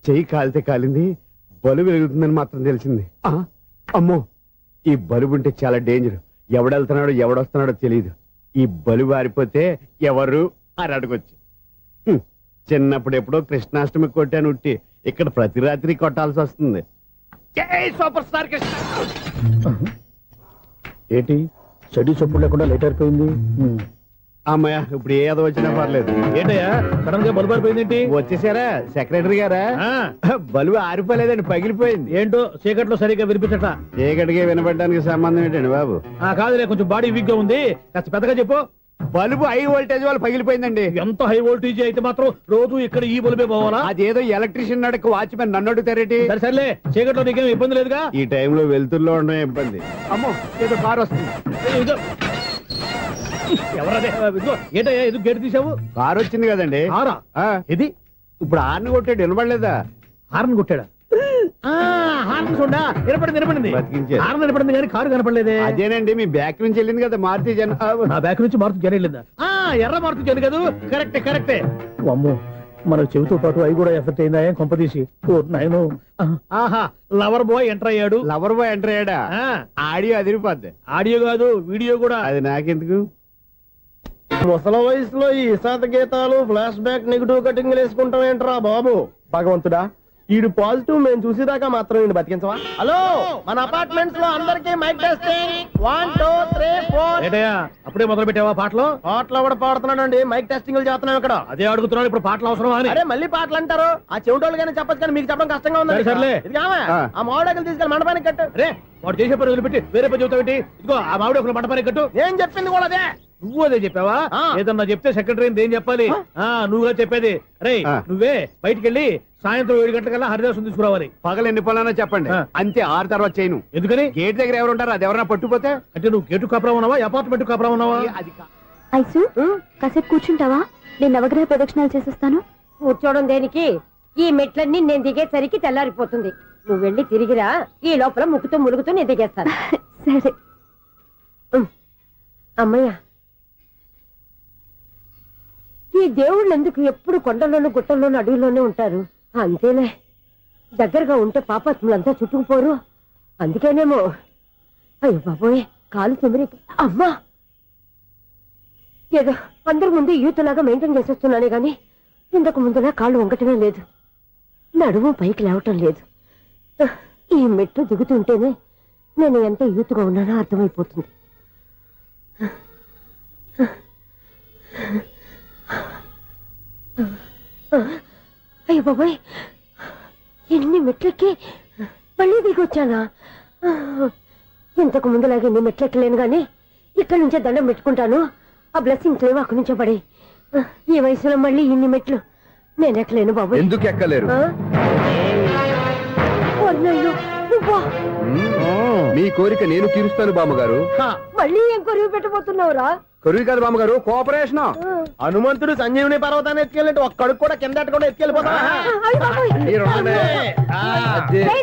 చెయ్యి కాలితే కాలింది, బలుబు వెలుగుతుందని మాత్రం తెలిసింది. అమ్మో, ఈ బలుబు ఉంటే చాలా డేంజర్. ఎవడెళ్తున్నాడో ఎవడొస్తున్నాడో తెలియదు. ఈ బలుబు ఆరిపోతే ఎవరు అని అడగొచ్చు. చిన్నప్పుడు ఎప్పుడో కృష్ణాష్టమి కొట్టాను ఉట్టి, ఇక్కడ ప్రతి రాత్రి కొట్టాల్సి వస్తుంది. జై సూపర్ స్టార్ కృష్ణ. ఏంటి చెడు చప్పుడు లేకుండా లేట్ అయిపోయింది? అమ్మయ్య, ఇప్పుడు ఏదో వచ్చినా పర్లేదు. ఏంటయ్యా సడన్ గా బల్బు ఆరిపోయింది? వచ్చేసారా సెక్రటరీ గారా? బలుబు ఆరిపోలేదండి, పగిలిపోయింది. ఏంటో చీకట్లో సరిగ్గా వినిపించట. చీకటికి వినపడడానికి సంబంధం ఏంటండి బాబు? కాదులే, కొంచెం బాడీ వీక్ గా ఉంది, కాస్త పెద్దగా చెప్పు. బల్బు హై వోల్టేజ్ వాళ్ళు పగిలిపోయిందండి. ఎంత హై వోల్టేజ్ అయితే మాత్రం రోజు ఇక్కడ ఈ బల్బే పోవాలా? అదేదో ఎలక్ట్రీషియన్ అడగ వాచ్మెన్ నన్ను అడుగుతారేటి? సర్లే, చీకట్లో నీకేం ఇబ్బంది లేదుగా? ఈ టైంలో వెళ్తుల్లో ఉండడం ఇబ్బంది. అమ్మో, ఏదో కారు వస్తుంది. ఎవరదే? ఏంటయ్యా ఎందుకు గేటు తీసావు? కారు వచ్చింది కదండి. ఇది ఇప్పుడు హార్న్ కొట్టాడు, వినపడలేదా? హార్న్ కొట్టాడా? హార్న్ చూడా వినపడింది. హార్న్ వినపడింది కానీ కారు కనపడలేదే. అదేనండి, మీ బ్యాక్ నుంచి వెళ్ళింది కదా మారుతి జన్. నా బ్యాక్ నుంచి మారుతి జన్ వెళ్ళిందా? ఎర్ర మారుతి జన్ కదా. కరెక్టే. అమ్మో, మన చెవితో పాటు అవి కూడా ఎఫెక్ట్ అయిందా? ఏం కొంపదీసి నాయను. ఆహా, లవర్ బాయ్ ఎంటర్ అయ్యాడు. లవర్ బాయ్ ఎంటర్ అయ్యాడా? ఆడియో అదిరిపోద్ది. ఆడియో కాదు, వీడియో కూడా. అది నాకెందుకు? ముసల వయసులో ఈ ఇసాత గీతాలు, ఫ్లాష్ బ్యాక్, నెగిటివ్ కటింగ్ వేసుకుంటాం ఏంట్రా బాబు? భగవంతుడా, ఈడు పాజిటివ్ మేము చూసేదాకా మాత్రం ఈయన బతికించవా? హలో, మన అపార్ట్మెంట్స్ లో అందరికి మైక్ టెస్టింగ్. 1 2 3 4. ఏంటయ్యా అప్పుడే మొదలు పెట్టావా పాటలు? పాటలు కూడా పాడుతున్నాడు అండి, మైక్ టెస్టింగ్ చేస్తున్నాం ఇక్కడ. అదే అడుగుతున్నాడు, ఇప్పుడు పాటలు అవసరమా అని. అరే మళ్ళీ పాటలు అంటారు, ఆ చెవిటోళ్ళు కానీ చెప్పచ్చు కానీ మీకు చెప్పడం కష్టంగా ఉంది. సర్లే, ఆ మామిడాకులు తీసుకెళ్ళి మండపానికి కట్టు. రే, వాడు చేసే పని వదిలిపెట్టి వేరే పని చెబుతావు ఏంటి? ఇదిగో ఆ మామిడాకులు మండపానికి కట్టు. నేను చెప్పింది కూడా అదే. నువ్వు అదే చెప్పావా? ఏదన్నా చెప్తే సెక్రటరీ ఏం చెప్పాలి? నువ్వుగా చెప్పేది. రే, నువ్వే బయటికి వెళ్ళి సాయంత్రం 7 గంటలకల్లా హరిదాసు తీసుకురావాలి. పగలు ఎన్ని పనులన్నా చెప్పండి, అంతే. 6 తర్వాత చేయను. ఎందుకని? గేట్ దగ్గర ఎవరు ఉంటారు, అది ఎవరన్నా పట్టుపోతే. అంటే నువ్వు గేటు కాపురా ఉన్నావా, అపార్ట్మెంట్ కాపురా ఉన్నావా? ఐసు, కాసేపు కూర్చుంటావా? నేను నవగ్రహ ప్రదక్షిణాలు చేసేస్తాను. కూర్చోవడం దేనికి? ఈ మెట్లన్నీ నేను దిగేసరికి తెల్లారిపోతుంది. నువ్వు వెళ్ళి తిరిగిరా, ఈ లోపల ముక్కుతో ములుగుతూ నేను దిగేస్తాను. సరే అమ్మయ్య, ఈ దేవుళ్ళు ఎందుకు ఎప్పుడు కొండల్లోనూ గుట్టల్లోనూ అడవిలోనే ఉంటారు? అంతేలే, దగ్గరగా ఉంటే పాపాత్ములంతా చుట్టుకుపోరు. అందుకేనేమో. అయ్యో బాబోయ్, కాలు చెమిరి. అమ్మా, ఏదో అందరి ముందు యూత్లాగా మెయింటైన్ చేసేస్తున్నానే గాని ఇంతకు ముందులా కాళ్ళు వంకటమే లేదు, నడుము పైకి లేవటం లేదు. ఈ మెట్లు దిగుతుంటేనే నేను ఎంత యూత్గా ఉన్నానో అర్థమైపోతుంది. అయ్యో బాబాయ్, ఎన్ని మెట్లెక్కి మళ్ళీ దిగొచ్చానా? ఇంతకు ముందులాగే ఎన్ని మెట్లెక్కలేను గాని ఇక్కడి నుంచే దండం పెట్టుకుంటాను. ఆ బ్లెస్సింగ్స్ లేవు అక్కడి నుంచే పడి. ఈ వయసులో మళ్ళీ ఇన్ని మెట్లు నేను ఎక్కలేను బాబాయ్. ఎందుకు ఎక్కలేరు? మీ కోరిక నేను తీరుస్తాను బామ్మగారు. మళ్ళీ ఏం కొరివి పెట్టబోతున్నావురా? కొరివి కాదు బామ్మగారు, కోఆపరేషన్. హనుమంతుడు సంజీవుని పర్వతాన్ని ఎత్తుకెళ్ళి ఒక్కడికి కూడా కింద కూడా ఎత్తుకెళ్ళిపోతా.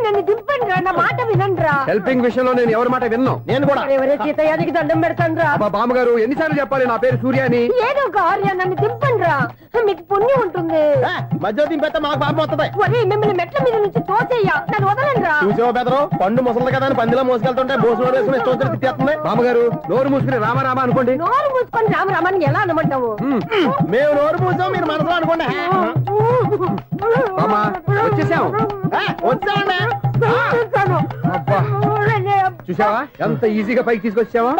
నన్ను దింపండి రా, నా మాట వినండిరా. హెల్పింగ్ విషయంలో నేను ఎవరి మాట విన్నాను. నేను కూడా ఎవరే సీతయ్యానికి దండం పెడతాను రా. బామ్మగారు ఎన్నిసార్లు చెప్పాలి నా పేరు సూర్యాని? ఏదో ఒక ఆర్య, నన్ను దింపండి రా, మీకు పుణ్యం ఉంటుంది. మధ్య దింపేస్తే మాకు పాపం వస్తుంది. మిమ్మల్ని మెట్ల మీద నుంచి తోసేయ్యా, నన్ను వదలండి రా. చూసావా బెదరు, పండు ముసలి కదా అని పందిలో మోసుకెళ్తుంటే బోసులో వేసుకుని ఇష్టం తిట్టేస్తుంది. బామ్మగారు నోరు మూసుకుని రామారామ అనుకోండి. నోరు మూసుకొని రామరామాన్ని ఎలా అనమంటావు? మేము నోరు మూసాం, మీరు మనసులో అనుకోండి. వచ్చేసాం. వచ్చామండి. చూసావా ఎంత ఈజీగా పైకి తీసుకొచ్చావా?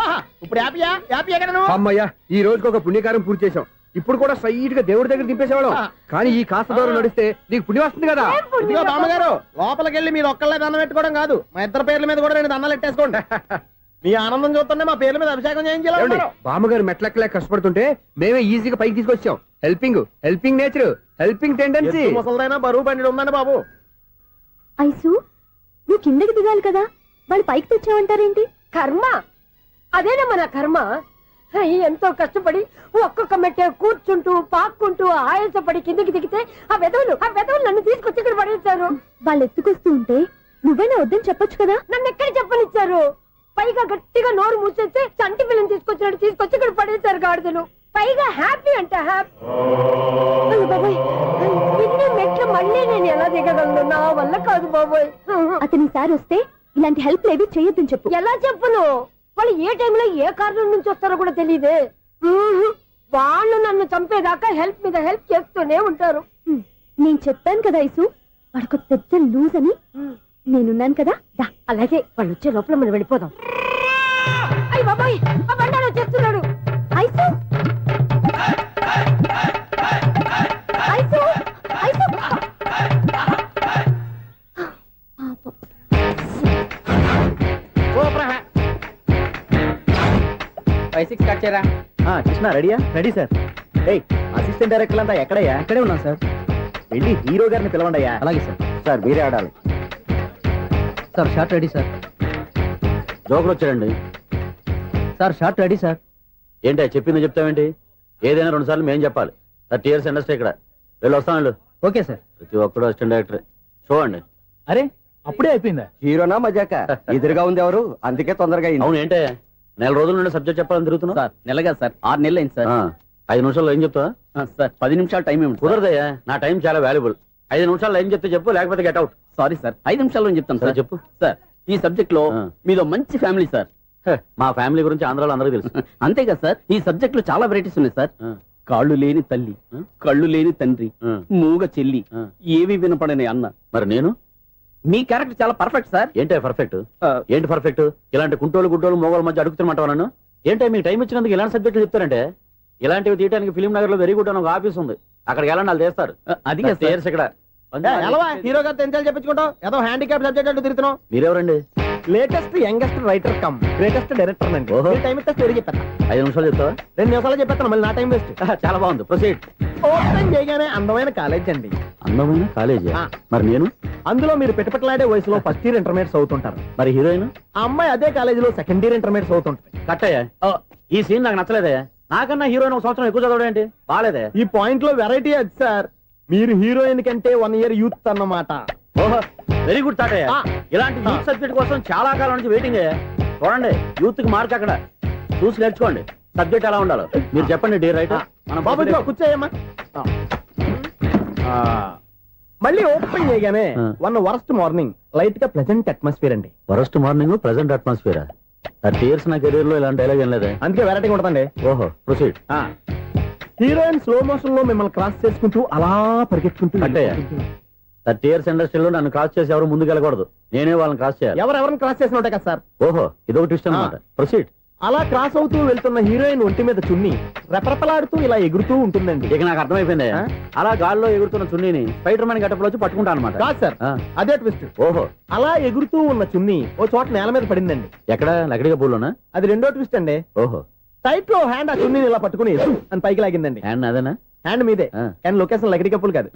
ఇప్పుడు హ్యాపీ ఎక్కడ నువ్వు? అమ్మయ్యా, ఈ రోజుకి ఒక పుణ్యకారం పూర్తి చేసాం. ఇప్పుడు కూడా స్ట్రైట్ గా దేవుడి దగ్గర దింపేసేవాళ్ళం. కానీ ఈ కాస్త దూరం నడిస్తే నీకు పుణ్యం వస్తుంది కదా. ఇదిగో బామ్మగారు, లోపలికి వెళ్ళి మీరు ఒక్కళ్ళే దండం పెట్టుకోవడం కాదు, మా ఇద్దరు పేర్ల మీద కూడా 2 దండాలు ఎట్టేసుకోండి. మీ ఆనందం చూస్తుంటే మా పేర్ల మీద అభిషేకం చేయించాలి. బామ్మగారు మెట్లెక్కలే కష్టపడుతుంటే మేమే ఈజీగా పైకి తీసుకొచ్చాం. Helping nature, helping tendency. ముసలిదైనా బరువు బండి ఉందండి బాబు. ఐసు, నువ్వు కిందకి దిగాలి కదా, వాళ్ళు పైకి తెచ్చావంటారేంటి? కర్మ, అదేనమ్మా నా కర్మ. ఎంతో కష్టపడి ఒక్కొక్క మెట్టే కూర్చుంటూ పాక్కుంటూ ఆయాసపడి కిందికి దిగితే ఆ వెధవులు నన్ను తీసుకొచ్చి ఇక్కడ పడేశారు. వాళ్ళు ఎత్తుకొస్తూ ఉంటే నువ్వేనా వద్దని చెప్పొచ్చు కదా. నన్ను ఎక్కడ చెప్పనిచ్చారు? పైగా గట్టిగా నోరు మూసేస్తే చంటి పిల్లని తీసుకొచ్చి ఇక్కడ పడేశారు గాడిదలు. పైగా హ్యాపీ అంట హ్యాపీ. అయ్యో బాబోయ్, ఇన్ని మెట్లు మళ్ళీ నేను ఎలా దిగగలను? నా వల్ల కాదు బాబోయ్. అతని సారి వస్తే ఇలాంటి హెల్ప్ లేవి చేయొద్దని చెప్పు. ఎలా చెప్పును? వాళ్ళు ఏ టైంలో ఏ కారణం నుంచి వస్తారో కూడా తెలియదే. వాళ్ళు నన్ను చంపేదాకా హెల్ప్ మీద హెల్ప్ చేస్తూనే ఉంటారు. నేను చెప్పాను కదా ఐసు, వాడికి పెద్ద లూజ్ అని. నేనున్నాను కదా, దా. అలాగే వాళ్ళు వచ్చే లోపల మనం వెళ్ళిపోదాం. అయ్య బాబాయ్, ఆ బండారు వచ్చేస్తున్నాడు. ఐసు ఐసు ఐసు పాపం. కృష్ణ రెడీయా? Ready sir. అసిస్టెంట్ డైరెక్టర్ అంతా ఎక్కడయ్యా? ఇక్కడే ఉన్నాం సార్. వెళ్ళి హీరో గారిని పిలవండి అయ్యా. అలాగే సార్. సార్ మీరే ఆడాలి సార్. Short ready sir. జోకులు వచ్చాడండి. Sir short ready sir. ఏంటి చెప్పింది చెప్తావేంటి? ఏదైనా 2 సార్లు మేం చెప్పాలి. 30 years ఇండస్ట్రీ ఇక్కడ. వెళ్ళి వస్తాం వెళ్ళు. Okay sir. ప్రతి ఒక్కడు అసిస్టెంట్ డైరెక్టర్. చూడండి. అరే అప్పుడే అయిపోయిందా? హీరోనా మజాక? ఎదురుగా ఉంది ఎవరు, అందుకే తొందరగా అయింది. అవును ఏంటే 4 రోజుల నుండి సబ్జెక్ట్ చెప్పాలని తిరుగుతున్నావు? సార్ నెలగా సార్, 6 నెలలు అయింది సార్. 5 నిమిషాల్లో ఏం చెప్తా? సార్ 10 నిమిషాలు టైం ఏమి కుదరదయ్యా, నా టైం చాలా వాల్యుబుల్. 5 నిమిషాల్లో ఏం చెప్తే చెప్పు, లేకపోతే గెట్ అవుట్. సారీ సార్, 5 నిమిషాల్లో చెప్తాను సార్. చెప్పు. సార్ ఈ సబ్జెక్ట్ లో మీదో మంచి ఫ్యామిలీ సార్. మా ఫ్యామిలీ గురించి ఆంధ్రాలో అందరికీ తెలుసు. అంతేగా సార్, ఈ సబ్జెక్ట్ లో చాలా వెరైటీస్ ఉన్నాయి సార్. కాళ్ళు లేని తల్లి, కళ్ళు లేని తండ్రి, మూగ చెల్లి, ఏవి వినపడని అన్న. మరి నేను? మీ క్యారెక్టర్ చాలా పర్ఫెక్ట్ సార్. ఏంటే పర్ఫెక్ట్? ఏంటి పర్ఫెక్ట్? ఇలాంటి కుంటోలు గుడ్డోలు మోగోల మధ్య అడుగుతున్నమాట నన్ను. ఏంటో మీకు టైం ఇచ్చినందుకు ఇలాంటి సబ్జెక్టులు చెప్తారంటే? ఇలాంటివి తీయడానికి ఫిలిం నగర్ లో వెరీ గుడ్ అని ఒక ఆఫీస్ ఉంది, అక్కడికి వెళ్ళండి, వాళ్ళు చేస్తారు. అది ఇక్కడ హీరో గారు తెంచాలి చెప్పించుకుంటావు ఏదో హ్యాండిక్యాప్ సబ్జెక్ట్ అంటూ తిరుగుతున్నావు. మీరెవరండి? Latest youngest writer cum greatest director అండి. ఓహో. టైం ఇస్తే స్టోరీ చెప్పేస్తా. 5 నిమిషాలు చెప్తావా? 2 నిమిషాలు చెప్పేస్తాను, మళ్ళీ నా టైం వేస్ట్. చాలా బాగుంది, ప్రొసీడ్. ఓపెన్ చేయగానే అందమైన కాలేజ్ అండి. అందమైన కాలేజీ? మరి నేను? అందులో మీరు పెట్టుపట్లాడే వయసులో ఫస్ట్ ఇయర్ ఇంటర్మీడియట్స్ అవుతుంటారు. మరి హీరోయిన్? ఆ అమ్మాయి అదే కాలేజీలో సెకండ్ ఇయర్ ఇంటర్మీడియట్స్ అవుతుంటది. కట్టయ్యా, ఈ సీన్ నాకు నచ్చలేదయ్యా. నాకన్నా హీరోయిన్ 1 సంవత్సరం ఎక్కువ చదవడం ఏంటి? బాగాలేదే. ఈ పాయింట్ లో వెరైటీ అది సార్. మీరు హీరోయిన్ కంటే 1 year యూత్ అన్నమాట. ఓహో, వెరీ గుడ్ తాటయ్య. ఇలాంటి యూత్ సబ్జెక్ట్ కోసం చాలా కాలం నుంచి వెయిటింగ్. చూడండి, యూత్ కి మార్క్ అక్కడ చూసి నేర్చుకోండి. సబ్జెక్ట్ ఎలా ఉండాలో మీరు చెప్పండి. డే రైట్ బాబు కూర్చోయమ్మా. మళ్ళీ ఓపెన్ చేయగానే వరస్ట్ మార్నింగ్, లైట్ గా ప్లెజెంట్ అట్మాస్ఫియర్ అండి. Worst morning present atmosphere. 30 years నా కెరీర్ లో ఇలాంటి డైలాగ్ ఏం లేదే. అందుకే వెరైటీ ఉంటుందండి. ఓహో, ప్రొసీడ్. హీరోయిన్ స్లో మోషన్ లో మిమ్మల్ని క్రాస్ చేసుకుంటూ అలా పరిగెత్తుకుంటూ అంటే 30 years ఇండస్ట్రీలో నన్ను క్రాస్ చేసి ఎవరు ముందుకు వెళ్ళకూడదు, నేనే వాళ్ళని క్రాస్ చేయాలి. ఎవరెవరిని క్రాస్ చేసిన ఉంటాయి కదా సార్. ఓహో, ఇదొక ట్విస్ట్ అన్నమాట. ప్రొసీడ్. అలా క్రాస్ అవుతూ వెళ్తున్న హీరోయిన్ ఒంటి మీద చున్ని రెపరెపలాడుతూ ఇలా ఎగురుతూ ఉంటుందండి. ఇక నాకు అర్థమైపోయింది. అలా గాల్లో ఎగురుతున్న చున్నీని స్పైడర్ మ్యాన్ గెటప్ లో వచ్చి పట్టుకుంటా అనమాట. కాదు సార్, అదే ట్విస్ట్. ఓహో, అలా ఎగురుతూ ఉన్న చున్ని ఓ చోట నేల మీద పడిందండి. ఎక్కడ? లకడిగా పూల్లోనా? అది రెండో ట్విస్ట్ అండి. ఓహో, టైట్ లో హ్యాండ్ ఆ చున్నీని ఇలా పట్టుకుని అని పైకి లాగిందండి. హ్యాండ్ అదేనా? హ్యాండ్ మీదే, కానీ లొకేషన్ లకడి కప్పులు కాదు.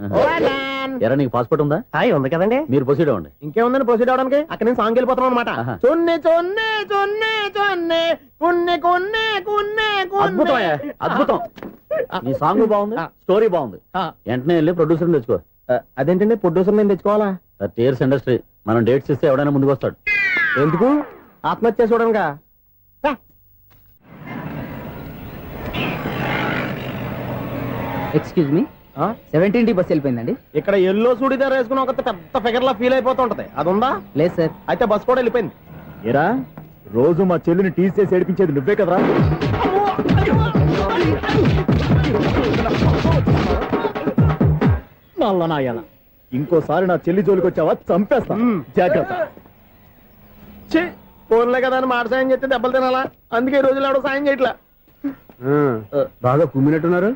ఎరా, నీకు పాస్పోర్ట్ ఉందా? హాయ్, ఉంది కదండి. మీరు ప్రొసీడ్ అవ్వండి. ఇంకేముందని ప్రొసీడ్ అవడానికి? అక్కడ నేను సాంగ్ వెళ్ళిపోతున్నాం అనమాట. చున్నే చున్నే చున్నే చున్నే కున్నే కున్నే కున్నే అద్భుతం, అద్భుతం. ఈ సాంగ్ బాగుంది, స్టోరీ బాగుంది. వెంటనే వెళ్ళి ప్రొడ్యూసర్ తెచ్చుకో. అదేంటండి, ప్రొడ్యూసర్ నేను తెచ్చుకోవాలా? 30 years ఇండస్ట్రీ, మనం డేట్స్ ఇస్తే ఎవడైనా ముందుకు వస్తాడు. ఎందుకు? ఆత్మహత్య చూడనుగా. Excuse me, 17D bus వెళ్ళిపోయిందండి. ఇక్కడ ఎల్లో చూడిదార్ వేసుకుని ఒక పెద్ద ఫిగర్ లా ఫీల్ అయిపోతుంటది, అది ఉందా? లేదు సార్. అయితే బస్ కూడా వెళ్ళిపోయింది. ఏరా, రోజు మా చెల్లిని టీస్ చేసి ఏడిపించేది నువ్వే కదరా? నాయన, ఇంకోసారి నా చెల్లి జోలికి వచ్చావా చంపేస్తా, జాగ్రత్త. ఫోన్లే కదా అని మాట సాయం చేస్తే దెబ్బలు తినాలా? అందుకే ఈ రోజులు ఎవడో సాయం చేయట్లా. బాగా కుమ్మినట్టున్నారు.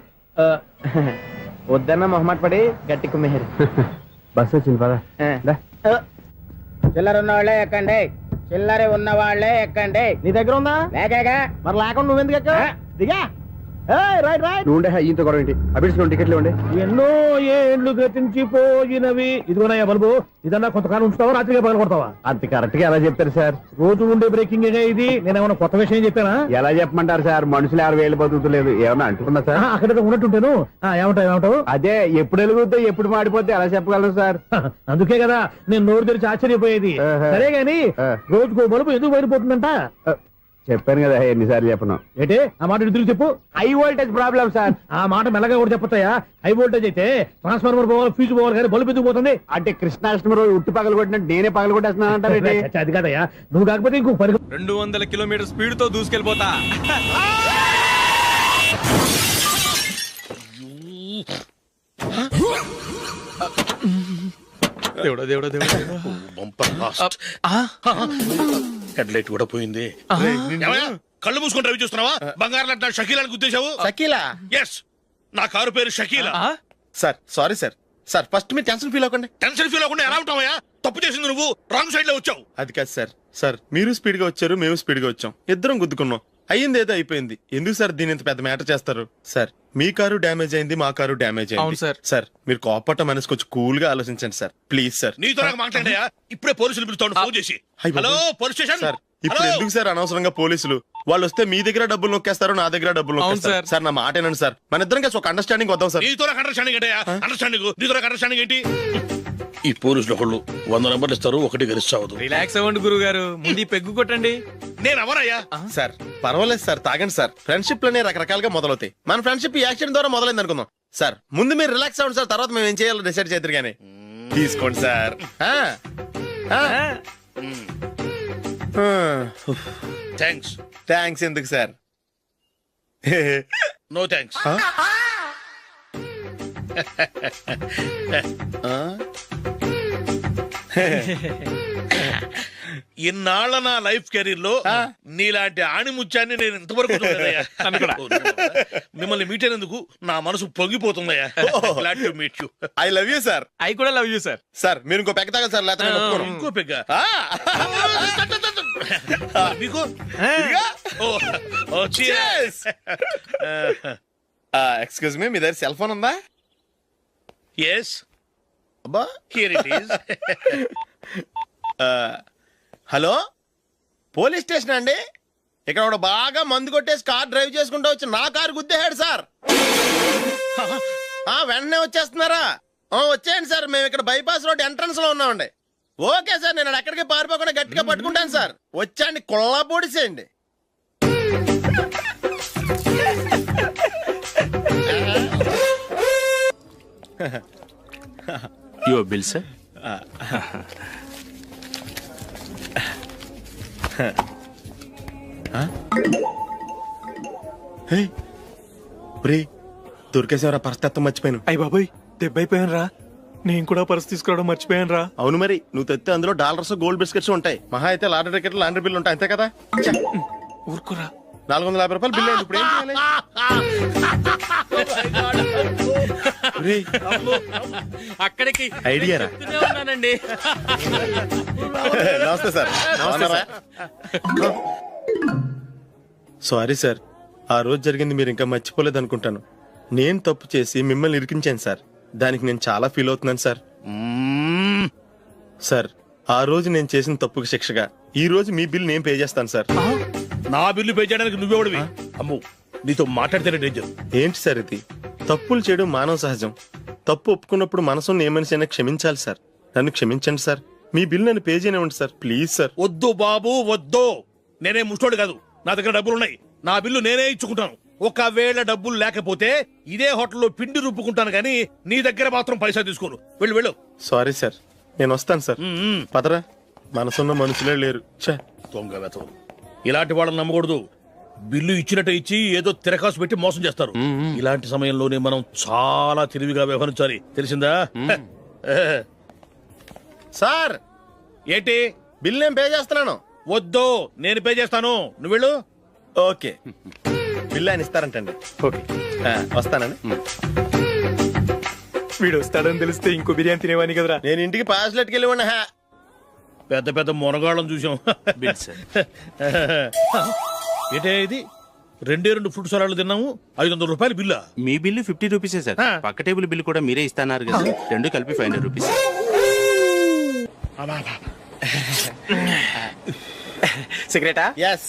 వద్దన్న మొహమాట పడి గట్టి కుమ్మేరు. బస్ వచ్చింది పద. చిల్లర ఉన్న వాళ్ళే ఎక్కండి, చిల్లర ఉన్న వాళ్ళే ఎక్కండి. నీ దగ్గర ఉందా? లేకగా మరి లేకుండా నువ్వెందుకు ఎక్కావు? దిగా. Right right. నువ్వు ఈయంతో గొడవ ఏంటి? అభిడ్చుకోండి, టికెట్లు ఇవ్వండి. ఎన్నో ఏండ్లు గతించిపోయినవి. ఇదిగోనయ్యా బల్బు, ఇదన్నా కొంతకాలం ఉంచుతావా, రాత్రిగా పగల కొడతావా? అంత కరెక్ట్ గా ఎలా చెప్తారు సార్? రోజు ఉండే బ్రేకింగ్ ఇది. నేనేమన్నా కొత్త విషయం చెప్పానా? ఎలా చెప్పమంటారు సార్? మనుషులు 60 ఏళ్ళు బతుకుతలేదు, ఏమన్నా అంటున్నా సార్? అక్కడ ఉన్నట్టుంటాను. ఏమంటావు? అదే, ఎప్పుడు వెలుగుతో ఎప్పుడు మాడిపోతే ఎలా చెప్పగలరు సార్? అందుకే కదా నేను నోరు తెరిచి ఆశ్చర్యపోయేది. ఆహా. సరే గాని ఆ. రోజుకో బల్బు ఎందుకు బయటపోతుందంట? చెప్పాను కదా ఎన్నిసార్లు చెప్పను. ఏంటి ఆ మాట ఇద్దరు చెప్పు. High voltage problem sir. ఆ మాట మెల్లగా కూడా చెప్పొస్తాయా? హై వోల్టేజ్ అయితే ట్రాన్స్ఫార్మర్ పోవాలి, ఫ్యూజ్ పోవాలి, కానీ బల్బు ఎందుకు పోతుంది? అంటే కృష్ణాష్టమి రోజు ఉట్టి పగలు కొట్టినట్టు నేనే పగలు కొట్టేస్తున్నాను అంటారేంటి? అది కాదయ్యా, నువ్వు కాకపోతే ఇంకో 200 కిలోమీటర్ స్పీడ్ తో దూసుకెళ్ళిపోతా. దేవుడా దేవుడా దేవుడా, బంపర్ లాస్ట్. హెడ్ లైట్ కూడా పోయింది. ఏమయ్య, కళ్ళు మూసుకొని రవి చూస్తున్నావా? బంగారం లాంటి నా షకీలాని గుద్దేశావు. షకీలా? ఎస్, నా కారు పేరు Shakeela. Sir sorry sir. Sir first మీరు టెన్షన్ ఫీల్ అవ్వకండి. టెన్షన్ ఫీల్ అవ్వకుండా ఎలా ఉంటావయ్యా? తప్పు చేసింది నువ్వు, రాంగ్ సైడ్ లో వచ్చావు. అది కాదు సార్. సార్ మీరు స్పీడ్ గా వచ్చారు, మేము స్పీడ్ గా వచ్చాం, ఇద్దరం గుద్దుకున్నాం. అయ్యింది ఏదో అయిపోయింది. ఎందుకు సార్ దీని ఇంత పెద్ద మ్యాటర్ చేస్తారు? సార్ మీ కారు డ్యామేజ్ అయింది, మా కారు డ్యామేజ్ అవును అయింది. సార్. సార్ మీరు కోపట్ట మనసు కొంచెం కూల్ గా ఆలోచించండి సార్, ప్లీజ్ సార్. నీతో నాకు మాట్లాడాయా? ఇప్పుడే పోలీసులు పిలుస్తాను, ఫోన్ చేసి. అయ్ బాబోయ్. Hello police station. సార్ ఇప్పుడు హలో? ఎందుకు సార్ అనవసరంగా పోలీసులు? వాళ్ళు వస్తే మీ దగ్గర డబ్బులు నొక్కేస్తారు, నా దగ్గర డబ్బులు అవును నొక్కేస్తారు. సార్. సార్ నా మాట ఏనండి సార్, మన ఇద్దరం కలిసి ఒక అండర్స్టాండింగ్ వద్దాం సార్. నీతో నాకు అండర్స్టాండింగ్ ఏంటయ్యా? అండర్స్టాండింగ్ నీతో నాకు అండర్స్టాండింగ్ ఏంటి? ఈ పోలీసులు ఒకళ్ళు 100 నెంబర్లు ఇస్తారు, ఒకటి గెలిస్తావదు. రిలాక్స్ అవ్వండి గురువు గారు, ముందు ఈ పెగ్గు కొట్టండి. నేను ఎవరయ్యా? సార్ పర్వాలేదు సార్, తాగండి సార్. ఫ్రెండ్షిప్ లోనే రకరకాలుగా మొదలవుతాయి. మన ఫ్రెండ్షిప్ ఈ యాక్సిడెంట్ ద్వారా మొదలైంది అనుకుందాం. సార్ ముందు మీరు రిలాక్స్ అవ్వండి సార్, తర్వాత మేము ఏం చేయాలో డిసైడ్ చేద్దరు కానీ. తీసుకోండి సార్. థ్యాంక్స్. థ్యాంక్స్ ఎందుకు సార్? No thanks. ఇన్నాళ్ళ నా లైఫ్ కెరీర్ లో నీలాంటి ఆణిముత్యాన్ని నేను ఇంతవరకు చూడలేదయ్యా. మిమ్మల్ని మీట్ అయినందుకు నా మనసు పొంగిపోతుందయ్యా. Glad to meet you. I love you sir. I కూడా లవ్ యూ సార్. సార్ మీరు ఇంకో పెక్క తాగండి సార్, లేకపోతే నేను ఒప్పుకోను. ఇంకో పెగ్గ మీకు? ఎక్స్క్యూజ్ మీ, మీ దగ్గర సెల్ ఫోన్ ఉందా? ఎస్, అబ్బా here it is. Hello police station అండి. ఇక్కడ ఒకడు బాగా మందు కొట్టేసి కార్ డ్రైవ్ చేసుకుంటూ వచ్చి నా కారు గుద్దేశాడు సార్. వెంటనే వచ్చేస్తున్నారా? వచ్చేయండి సార్, మేము ఇక్కడ బైపాస్ రోడ్ ఎంట్రన్స్ లో ఉన్నామండి. ఓకే సార్, నేను ఎక్కడికి పారిపోకుండా గట్టిగా పట్టుకుంటాను సార్. వచ్చాండి, కుళ్ళా పొడిసేయండి. Your bill sir. దొరికేసేవరా, పరిస్థితి మర్చిపోయాను. అయ్య బాబాయ్, దెబ్బైపోయాను రా. నేను కూడా పర్స్ తీసుకురావడం మర్చిపోయాను రా. అవును మరి, నువ్వు తెస్తే అందులో డాలర్స్ గోల్డ్ బిస్కెట్స్ ఉంటాయి. మహా అయితే లాటరీ టికెట్ లాండ్రీ బిల్లు ఉంటాయి, అంతే కదా? ఊరుకురా. 450 రూపాయలు బిల్లు అయింది. ఇప్పుడు ఏం చేయాలి? ఒరేయ్, అక్కడికి ఐడియా రా. చెప్తూనే ఉన్నానండి. నమస్తే సార్. సారీ సార్, ఆ రోజు జరిగింది మీరు ఇంకా మర్చిపోలేదు అనుకుంటాను. నేను తప్పు చేసి మిమ్మల్ని ఇరికించాను సార్. దానికి నేను చాలా ఫీల్ అవుతున్నాను సార్. సార్ ఆ రోజు నేను చేసిన తప్పుకి శిక్షగా ఈ రోజు మీ బిల్ నేను పే చేస్తాను సార్. నా బిల్లు పే చేయడానికి నువ్వెవడివి? అమ్ము, నీతో మాట్లాడితేనే డేంజర్. ఏంటి సార్ ఇది? తప్పులు చేయడం మానవ సహజం. తప్పు ఒప్పుకున్నప్పుడు మనసుని ఏ మనిషి అయినా క్షమించాలి సార్. నన్ను క్షమించండి సార్. మీ బిల్ నన్ను పే చేయనివ్వండి సార్, ప్లీజ్ సార్. వద్దు బాబు వద్దు. నేనే ముష్టోడు కాదు, నా దగ్గర డబ్బులు ఉన్నాయి. నా బిల్లు నేనే ఇచ్చుకుంటాను. ఒకవేళ డబ్బులు లేకపోతే ఇదే హోటల్లో పిండి రుబ్బుకుంటాను, కానీ నీ దగ్గర మాత్రం పైసా తీసుకోను. వెళ్ళు వెళ్ళు. సారీ సార్, నేను వస్తాను సార్. పదరా, మనసున్న మనుషులే లేరు. దొంగ వెతవు. ఇలాంటి వాళ్ళని నమ్మకూడదు. బిల్లు ఇచ్చినట్టు ఇచ్చి ఏదో తిరకాసు పెట్టి మోసం చేస్తారు. ఇలాంటి సమయంలోనే మనం చాలా తెలివిగా వ్యవహరించాలి, తెలిసిందా? సార్ ఏంటి? బిల్ నేను పే చేస్తున్నాను. వద్దు, నేను పే చేస్తాను, నువ్వు వెళ్ళు. ఓకే, బిల్ ఆయన ఇస్తారంటండి. ఓకే, వస్తానండి. వీడు వస్తాడని తెలిస్తే ఇంకో బిర్యానీ తినేవాని కదరా. నేను ఇంటికి పాస్లెట్కి వెళ్ళి ఉన్నా. పెద్ద పెద్ద మునగాళ్ళం చూసాం. Bill sir. ఏంటే ఇది? 2 ఫ్రూట్ సలాడ్లు తిన్నాము, 500 రూపాయలు బిల్లా? మీ బిల్లు 50 రూపీసే సార్. పక్క టేబుల్ బిల్లు కూడా మీరే ఇస్తాన్నారు కదా, రెండు కలిపి 500 రూపీస్. సిగరెటా? ఎస్.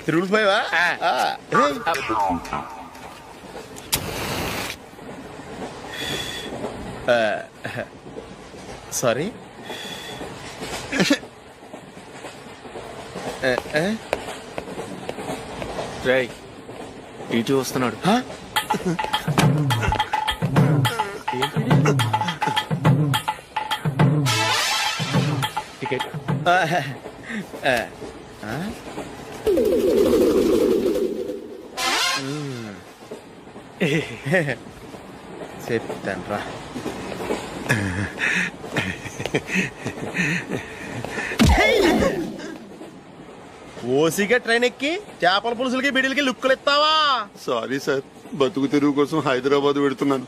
355 సారీ. రేయ్ టీటీ వస్తున్నాడు. టికెట్. చెప్తాను రా. ఓసిగా ట్రైన్ ఎక్కి చేపల పులుసులకి బిడిలకి లుక్కులు ఇస్తావా? సారీ సార్, బతుకు తెరువు కోసం హైదరాబాద్ పెడుతున్నాను,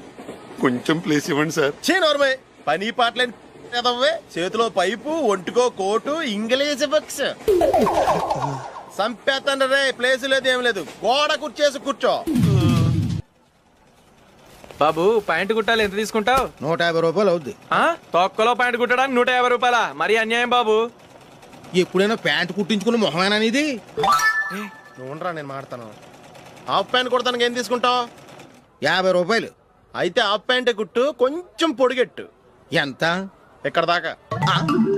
కొంచెం ప్లేస్ ఇవ్వండి సార్. నోర్మే పని పాటలేని ఎదవ్వే. చేతిలో పైపు, ఒంటికో కోటు, ఇంగ్లీష్ బుక్స్. సంపేతండ్రి రే, ప్లేస్ లేదు ఏం లేదు, గోడ కుర్చేసి కూర్చో. బాబు ప్యాంటు కుట్టాలి, ఎంత తీసుకుంటావు? 150 రూపాయలు అవుద్ది. తొక్కలో ప్యాంటు కుట్టడానికి 150 రూపాయల? మరి అన్యాయం బాబు. ఎప్పుడైనా ప్యాంట్ కుట్టించుకుని మొహమేనా ఇది? నువ్వురా, నేను మాడతాను. హాఫ్ ప్యాంట్ కుడతానికి ఏం తీసుకుంటావు? 50 రూపాయలు. అయితే హాఫ్ ప్యాంటే కుట్టు, కొంచెం పొడిగెట్టు. ఎంత? ఇక్కడ దాకా.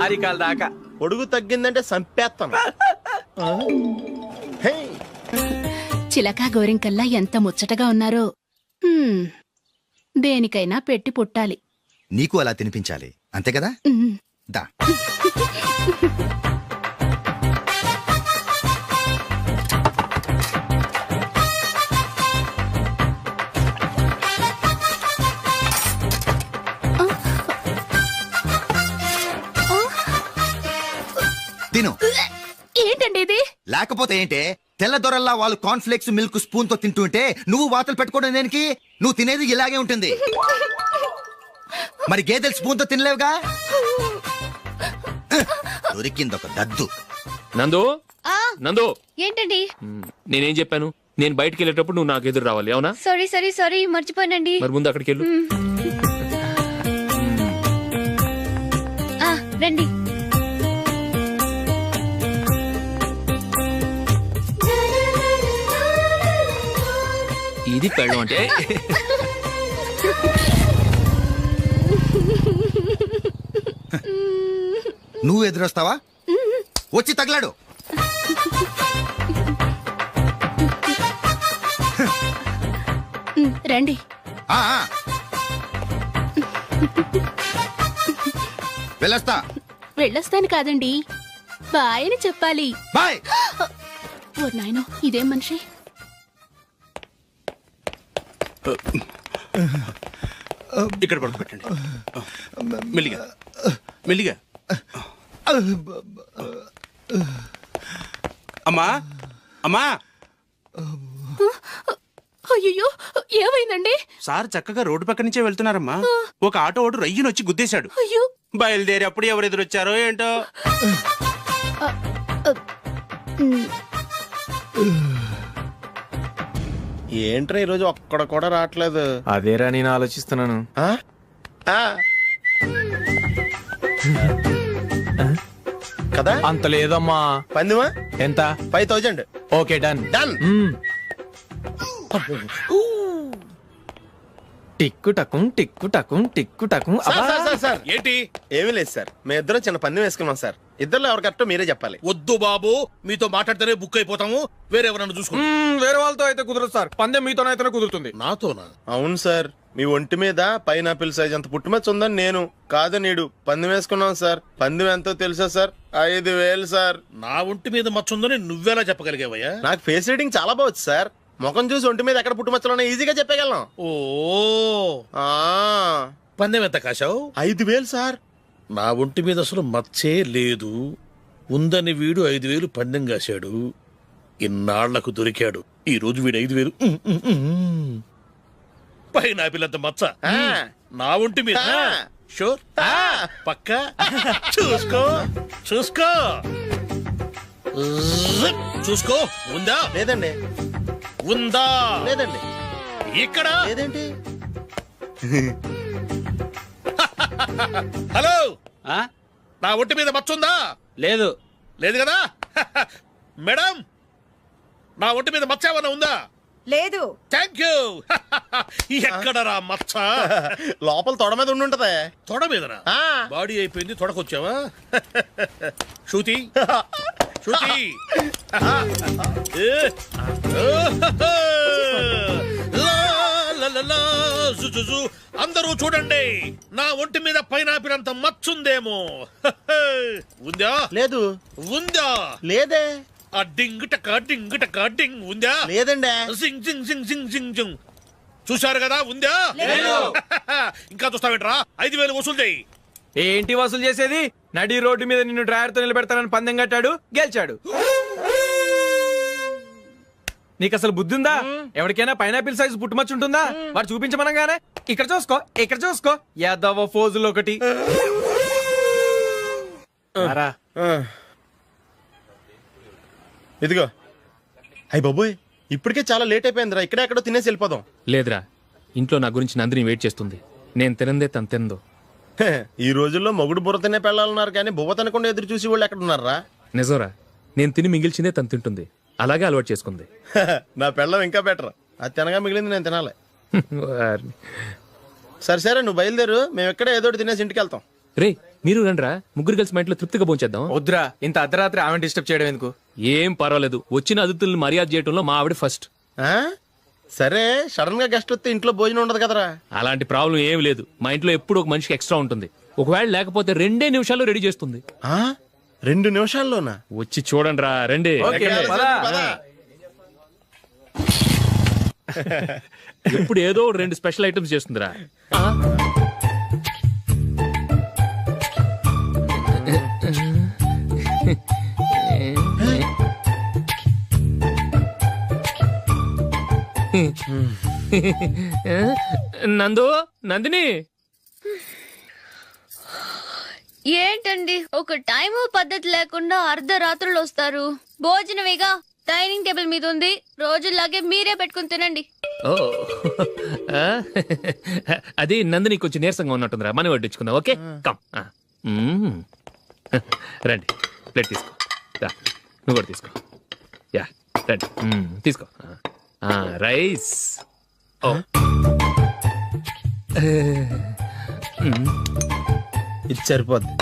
అరికాల దాకా. పొడుగు తగ్గిందంటే సంపేస్తాను. హే, చిలకా గోరింకల్లా ఎంత ముచ్చటగా ఉన్నారో. దేనికైనా పెట్టి పుట్టాలి. నీకు అలా తినిపించాలి, అంతే కదా? దా. తిను. ఏంటండి ఇది? లేకపోతే ఏంటే, తెల్ల దొరల్లా వాళ్ళు కార్న్ఫ్లేక్స్ మిల్క్ స్పూన్ తో తింటుంటే నువ్వు వాతలు పెట్టుకోవడం దేనికి? నువ్వు తినేది ఇలాగే ఉంటుంది. మరి గేదెలు స్పూన్ తో తినలేవుగా. దొరికింది ఒక దద్దు. నందు, నందు, ఏంటండి? నేనేం చెప్పాను? నేను బయటికి వెళ్ళేటప్పుడు నువ్వు నాకు ఎదురు రావాలి, అవునా? సారీ మర్చిపోయానండి. మరి ముందు అక్కడికి వెళ్ళు. రండి. ఇది పెళ్ళం అంటే. నువ్వు ఎదురొస్తావా? వచ్చి తగలాడు. రండి. ఆ, ఆ. వెళ్ళొస్తా. వెళ్ళొస్తాను కాదండి, బాయ్ అని చెప్పాలి. బాయ్. ఓ నాయనో, ఇదేం మనిషి? ఇక్కడ పడుకోబెట్టండి. మెల్లిగా మెల్లిగా. అమ్మా, అమ్మా. అయ్యో, ఏమైందండి? సార్ చక్కగా రోడ్డు పక్క నుంచే వెళ్తున్నారమ్మా. ఒక ఆటో ఓడు రయ్యనొచ్చి గుద్దేశాడు. అయ్యో. బయలుదేరి అప్పుడు ఎవరు ఎదురొచ్చారో ఏంటో. ఏంట్రా ఈరోజు ఒక్కడ కూడా రావట్లేదు? అదేరా నేను ఆలోచిస్తున్నాను. కదా అంత లేదమ్మా. పందిమా ఎంత? 5000. Okay, done. డన్. టిక్కు టకుం టిక్కు టకుం టిక్కు టకుం. సార్ ఏంటి? ఏమీ లేదు సార్, మేము ఇద్దరం చిన్న పందెం వేసుకున్నాం సార్. ఇద్దరు ఎవరు కరెక్టో మీరే చెప్పాలి. వద్దు బాబు, మీతో మాట్లాడితేనే బుక్ అయిపోతాము. వేరెవరన్నా చూసుకోండి. వేరే వాళ్ళతో అయితే కుదరదు సార్, పందెం మీతోనైతేనే కుదురుతుంది. నాతోనా? అవును సార్, మీ ఒంటి మీద పైనాపిల్ సైజ్ అంత పుట్టుమచ్చ ఉందని నేను కాదు నీడు పందెం వేసుకున్నాం సార్. పందెం ఎంతో తెలుసా సార్? 5000 సార్. నా ఒంటి మీద మచ్చ ఉందని నువ్వెలా చెప్పగలిగావయ్యా? నాకు ఫేస్ రీడింగ్ చాలా బాగుంది సార్. ముఖం చూసి ఒంటి మీద ఎక్కడ పుట్టుమచ్చలో ఈజీగా చెప్పగలను. ఓ, పందెం ఎంత కాశావు? 5000 సార్. నా ఒంటి మీద అసలు మచ్చే లేదు. ఉందని వీడు 5000 పందెం కాశాడు. ఇన్నాళ్లకు దొరికాడు. ఈ రోజు వీడు 5000. పైన పిల్లంత మచ్చ నా ఒంటి మీద. షూర్, పక్క. చూసుకో చూసుకో చూసుకో. ఉందా? లేదండి. ఉందా? లేదండి. ఇక్కడ లేదేంటి? హలో, నా ఒంటి మీద మచ్చ ఉందా? లేదు. లేదు కదా? మేడం, నా ఒంటి మీద మచ్చ ఏమన్నా ఉందా? లేదు. Thank you. ఎక్కడరా మచ్చ? లోపల తొడ మీద ఉండుంటదే. తొడ మీదనా? బాడీ అయిపోయింది, తొడకొచ్చావా? శృతి శృతి అందరూ చూడండి, నా ఒంటి మీద పైనాపిల్ అంత మచ్చుందేమో. ఉందా? లేదు. ఉందా? లేదే. ఆ డింగ్ టక డింగ్ టక డింగ్ ఉందా? లేదండి. సింగ్ సింగ్ సింగ్ సింగ్ సింగ్ సింగ్. చూశారు కదా, ఉందా? ఇంకా చూస్తావేంట్రా? 5,000 వసూలు చేయి. ఏంటి వసూలు చేసేది? నడి రోడ్డు మీద నిన్ను డ్రైవర్ తో నిలబెడతానని పందెం కట్టాడు, గెలిచాడు. నీకు అసలు బుద్ధి ఉందా? ఎవరికైనా పైనాపిల్ సైజు పుట్టుమచ్చు ఉంటుందా? వాడు చూపించమనగానే ఇక్కడ చూసుకో, ఇక్కడ చూసుకో, యాదవ ఫోజులు ఒకటి. ఇదిగో. అయ్య బాబోయ్, ఇప్పటికే చాలా లేట్ అయిపోయిందిరా. ఇక్కడే ఎక్కడో తినేసి వెళ్ళిపోదాం. లేదురా, ఇంట్లో నా గురించి నందిని వెయిట్ చేస్తుంది. నేను తినందే తను తిందో. ఈ రోజుల్లో మొగుడు బుర్ర తినే పెళ్ళాలన్నారు కానీ బువ్వ తినకుండా ఎదురు చూసి వాళ్ళు ఎక్కడ ఉన్నారా? నిజంరా, నేను తిని మిగిల్చిందే తను తింటుంది. అలాగే అలవాటు చేసుకుంది. నా పెళ్ళం ఇంకా బెటర్. అది తినగా మిగిలింది నేను తినాలి. సరే సరే, నువ్వు బయలుదేరు. మేము ఎక్కడ ఏదో ఒకటి తినేసి ఇంటికి వెళ్తాం. రే, మీరు రండిరా, ముగ్గురు కలిసి మా ఇంట్లో తృప్తిగా పోంచేద్దాం. వద్దురా, ఇంత అర్ధరాత్రి ఆమె డిస్టర్బ్ చేయడం ఎందుకు? ఏం పర్వాలేదు, వచ్చిన అతిథుల్ని మర్యాద చేయడంలో మా ఆవిడ ఫస్ట్. ఆ? సరే, సడన్ గా గెస్ట్ వస్తే ఇంట్లో భోజనం ఉండదు కదరా. అలాంటి ప్రాబ్లం ఏం లేదు. మా ఇంట్లో ఎప్పుడు ఒక మనిషికి ఎక్స్ట్రా ఉంటుంది. ఒకవేళ లేకపోతే 2 నిమిషాల్లో రెడీ చేస్తుంది. 2 నిమిషాల్లోనా? వచ్చి చూడండి రా, రండి. ఇప్పుడు ఏదో 2 స్పెషల్ ఐటమ్స్ చేస్తుందిరా. నందు, నందిని, ఏంటండి ఒక టైము పద్ధతి లేకుండా అర్ధరాత్రులు వస్తారు? భోజనమేగా డైనింగ్ టేబుల్ మీద ఉంది, రోజులాగే మీరే పెట్టుకుని తినండి. ఓ అది నందిని కొంచెం నీరసంగా ఉన్నట్టుందిరా, మనీ వడ్డించుకుందాం. Okay, come. రండి, ప్లేట్ తీసుకో. నువ్వు కూడా తీసుకో. యా, రండి, తీసుకో. రైస్. ఓ ఇది సరిపోద్ది.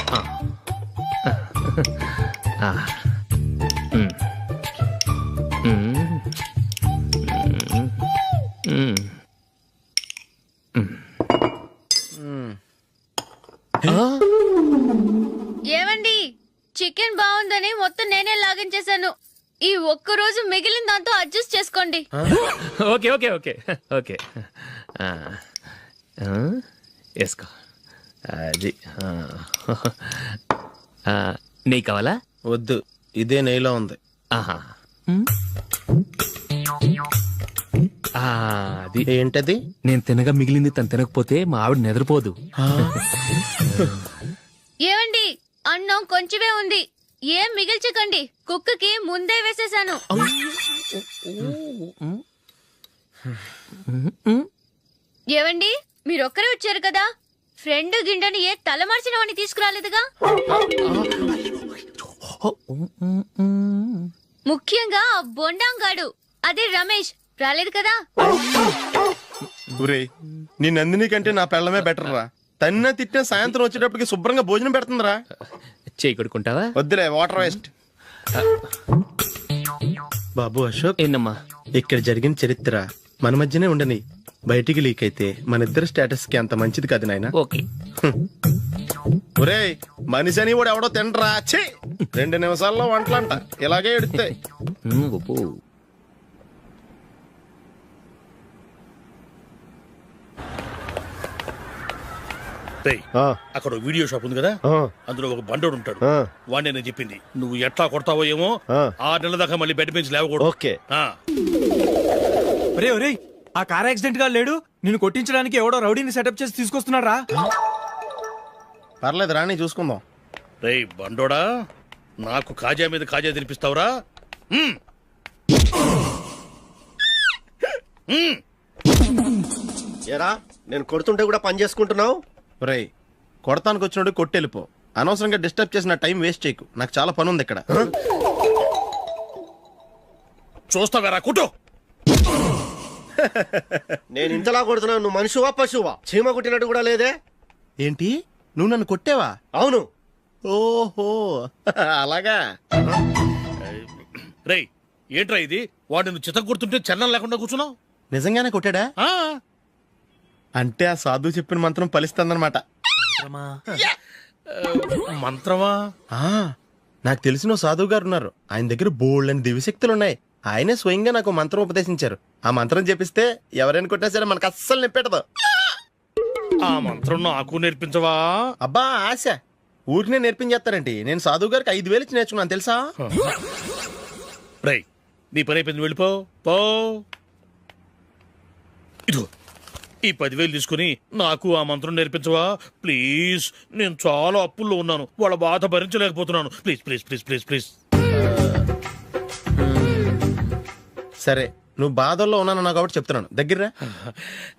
ఏమండి, చికెన్ బాగుందని మొత్తం నేనే లాగించేశాను. ఈ ఒక్క రోజు మిగిలిన దాంతో అడ్జస్ట్ చేసుకోండి. ఓకే ఓకే ఓకే ఓకే, వేసుకో. అది నెయ్యి కావాలా? వద్దు, ఇదే నెయ్యిలో ఉంది. ఆహా, అది ఏంటది? నేను తినగా మిగిలింది తను తినకపోతే మా ఆవిడ నిద్రపోదు. ఏమండి, అన్నం కొంచెమే ఉంది, ఏం మిగిల్చకండి. కుక్కకి ముందే వేసేసాను. ఏవండి, మీరొక్కరే వచ్చారు కదా, ఫ్రెండ్ గిండెని ఏ తలమార్చిన వాడిని తీసుకురాలేదుగా? ముఖ్యంగా బొండాంగాడు, అదే రమేష్ రాలేదు కదా? నీ నందిని కంటే నా పెళ్ళమే బెటర్ రా. తన్న తిట్టిన సాయంత్రం వచ్చేటప్పటికి శుభ్రంగా భోజనం పెడుతుందిరా. చేయి కొడుకుంటావా? వద్దులే, వాటర్ వేస్ట్. బాబు అశోక్, ఏంటమ్మా? ఇక్కడ జరిగిన చరిత్ర మన మధ్యనే ఉండని, బయటికి లీక్ అయితే మన ఇద్దరు స్టేటస్ కి అంత మంచిది కాదు నాయన. ఓకే. ఒరేయ్, మనిషి అని కూడా ఎవడో తినరా. 2 నిమిషాల్లో వంటలంట, ఇలాగే ఎడితే. అక్కడ వీడియో షాప్ ఉంది కదా, అందులో ఒక బండోడు ఉంటాడు. వాడిని నేను చెప్పింది, నువ్వు ఎట్లా కొడతావో ఏమో, 6 నెలల దాకా మళ్ళీ బెడ్ పెంచి లేవకూడదు. ఓకే. ఒరే ఒరే, ఆ కార్ యాక్సిడెంట్ గా లేడు, నిన్ను కొట్టించడానికి ఎవడో రౌడీని సెటప్ చేసి తీసుకొస్తున్నాడు రా. పర్లేదు రాని, చూసుకుందాం. రేయ్ బండోడా, నాకు కాజా మీద కాజా తినిపిస్తావురా? ఏరా, నేను కొడుతుంటే కూడా పని చేసుకుంటున్నావు? రేయ్, కొడతానికి వచ్చినోడు కొట్టెళ్ళిపో. అనవసరంగా డిస్టర్బ్ చేసిన టైం వేస్ట్ చేయకు, నాకు చాలా పని ఉంది ఇక్కడ. చూస్తావేరా, కుట్టు. నేను ఇంతలా కొడుతున్నావు, నువ్వు మనుషువా పశువా? చీమ కొట్టినట్టు కూడా లేదే. ఏంటి, నువ్వు నన్ను కొట్టేవా? అవును. ఓహో, అలాగా. రేయ్ ఏంట్రా ఇది? వాడు నువ్వు చిత్త గుర్తుంటే చలనం లేకుండా కూర్చున్నావు. నిజంగానే కొట్టాడా? అంటే ఆ సాధువు చెప్పిన మంత్రం ఫలిస్తుందన్నమాట. మంత్రమా? నాకు తెలిసిన ఓ సాధువు గారు ఉన్నారు. ఆయన దగ్గర బోల్డని దివ్యశక్తులు ఉన్నాయి. ఆయనే స్వయంగా నాకు మంత్రం ఉపదేశించారు. ఆ మంత్రం చెప్పిస్తే ఎవరైనా కొట్టినా సరే మనకు అస్సలు నిప్పెట్టదు. ఆ మంత్రం నాకు నేర్పించవా? అబ్బా ఆశ, ఊరినే నేర్పించేస్తారండి. నేను సాధువు గారికి 5,000 ఇచ్చి నేర్చుకున్నాను తెలుసా? రేయ్ నీ పని అయిపోయింది, వెళ్ళిపో పో. ఇదిగో ఈ 10,000 తీసుకుని నాకు ఆ మంత్రం నేర్పించవా ప్లీజ్? నేను చాలా అప్పుల్లో ఉన్నాను, వాళ్ళ బాధ భరించలేకపోతున్నాను. Please please please please please. సరే, నువ్వు బాధల్లో ఉన్నాను నాకు కాబట్టి చెప్తున్నాను. దగ్గర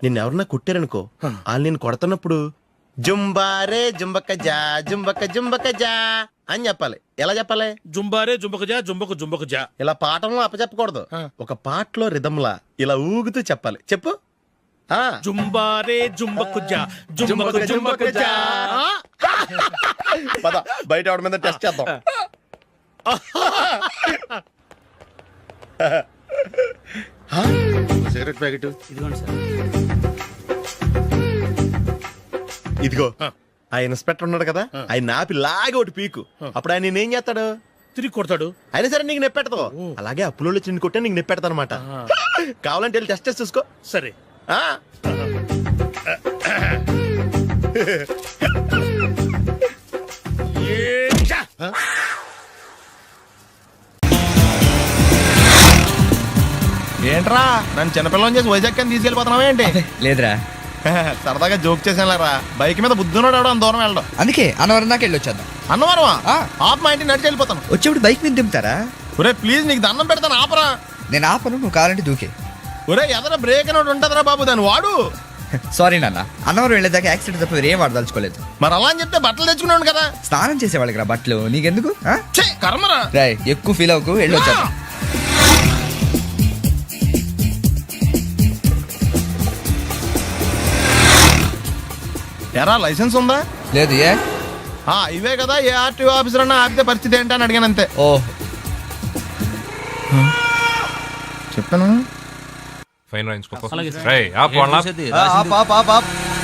నిన్ను ఎవరన్నా కొట్టారనుకో, వాళ్ళు నేను కొడుతున్నప్పుడు జుంబారే జుంబక జా జుంబక జుంబక జా అని చెప్పాలి. ఎలా చెప్పాలి? జుంబారే జుంబక జా జుంబకు జుంబకు జా. ఇలా పాఠంలో అప్పచెప్పకూడదు. ఒక పాటలో రిధంలా ఇలా ఊగుతూ చెప్పాలి. చెప్పు. జుంబారే జుంబకు జా జుంబకు జుంబకు జా. పద బయట ఆవిడ మీద టెస్ట్ చేద్దాం. సిగరెట్ ప్యాకెట్ ఇదిగోండి సార్. ఇదిగో ఆ ఇన్స్పెక్టర్ ఉన్నాడు కదా, ఆయన ఆపి లాగే ఒకటి పీకు. అప్పుడు ఆయన నేనేం చేస్తాడు? తిరిగి కొడతాడు. అయినా సరే నీకు నెప్పెడతావు. అలాగే అప్పులో చిన్న కొట్టే నీకు నెప్పెడతా అనమాట. కావాలంటే వెళ్ళి టెస్ట్ చేసి చూసుకో. సరే. ఏంట్రా నన్ను చిన్నపిల్లని చేసి వైజాగ్ అని తీసుకెళ్ళిపోతున్నావా ఏంటి? లేదురా, సరదాగా జోక్ చేసానులేరా. బైక్ మీద బుద్ధున్నాడు అంత దూరం వెళ్ళడం. అందుకే అన్నవరం దాకా వెళ్ళి వచ్చేద్దాం. అన్నవరం ఆప్ మా ఇంటికి నడిచి వెళ్ళిపోతాను. వచ్చేప్పుడు బైక్ మీద దింపుతారా? ఒరే ప్లీజ్ నీకు దండం పెడతాను ఆపరా. నేను ఆపను, నువ్వు కావాలంటే దూకే. ఒరే ఎదర బ్రేక్ అని ఉంటుందిరా బాబు, దాన్ని వాడు. సారీ నాన్న, అన్నవరం వెళ్ళేదాకా యాక్సిడెంట్ తప్ప వేరే వాడదలుచుకోలేదు. మరి అలా అని చెప్తే బట్టలు తెచ్చుకున్నాను కదా. స్నానం చేసేవాళ్ళకి రా బట్టలు, నీకెందుకు? కర్మరా. రాయ్ ఎక్కువ ఫీల్ అవ్వకు, వెళ్ళి వచ్చేద్దాం. ఎరా లైసెన్స్ ఉందా? లేదు. ఏ ఇవే కదా, ఏ ఆర్టీఓ ఆఫీసర్ అన్నా ఆపితే పరిస్థితి ఏంటి అని అడిగాను అంతే. ఓ చెప్పాను.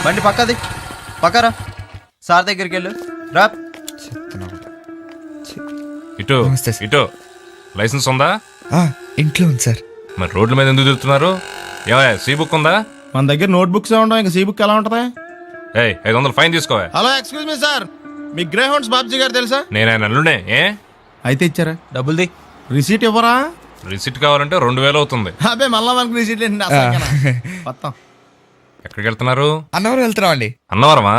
బండి పక్కది పక్కరా. సార్ దగ్గరికి వెళ్ళు రా. ఇటు ఇటు లైసెన్స్ ఉందా? ఇంట్లో ఉంది సార్. మరి రోడ్ల మీద ఎందుకు తిరుగుతున్నారు? ఏమయ్య సీ బుక్ ఉందా? మన దగ్గర నోట్ బుక్స్ ఉండవు, ఇంకా సీ బుక్ ఎలా ఉంటది? 500 ఫైన్ తీసుకోవా. హలో ఎక్స్క్యూజ్ మీ సార్, మీ గ్రే హౌండ్స్ బాబ్జీ గారు తెలుసా? నేను ఆయన అల్లుడే. అయితే ఇచ్చారా? డబ్బుల్ది రిసీట్ ఇవ్వరా? రిసిట్ కావాలంటే 2,000 అవుతుంది. అదే మళ్ళా మనకు రిసీట్ మొత్తం. ఎక్కడికి వెళ్తున్నారు? అన్నవరం వెళ్తున్నాం అండి. అన్నవరమా?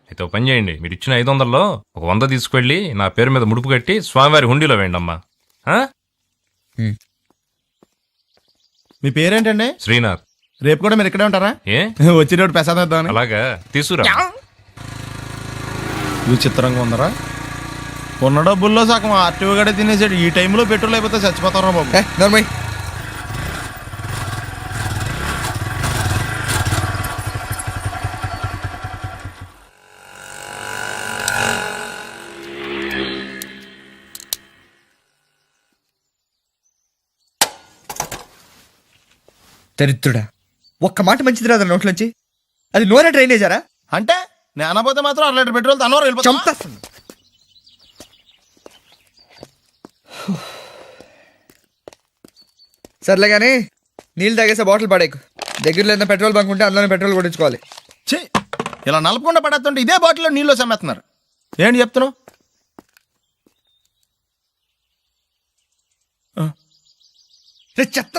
అయితే ఒక పని చేయండి, మీరు ఇచ్చిన 500లో ఒక 100 తీసుకెళ్లి నా పేరు మీద ముడుపు కట్టి స్వామివారి హుండీలో వేయండి అమ్మా. మీ పేరేంటండి? శ్రీనాథ్. రేపు కూడా మీరు ఇక్కడే ఉంటారా? వచ్చినప్పుడు ప్రసాదం ఇద్దామని. అలాగా తీసుకురా. విచిత్రంగా ఉందరా, ఉన్న డబ్బుల్లో సగం ఆర్టీఓ గడే తినేసాడు. ఈ టైంలో పెట్రోల్ అయిపోతే చచ్చిపోతారా బాబు. నర్మయ్ దరిద్రుడా, ఒక్క మాట మంచిది రాదా నోట్లోంచి? అది నోరే డ్రైనేజారా? అంటే నేను అనబోతే మాత్రం 1 లీటర్ పెట్రోల్ తనవరం వెళ్ళిపోతా. చంపేస్తుంది. సర్లే కానీ నీళ్ళు తాగేసే బాటిల్ పడేకు. దగ్గరలో ఏదైనా పెట్రోల్ బంక్ ఉంటే అందులోనే పెట్రోల్ కొట్టించుకోవాలి. ఇలా నలపకుండా పడేస్తుంటే ఇదే బాటిల్లో నీళ్ళు సమ్మేస్తున్నారు. ఏంటి చెప్తున్నావు? చెత్త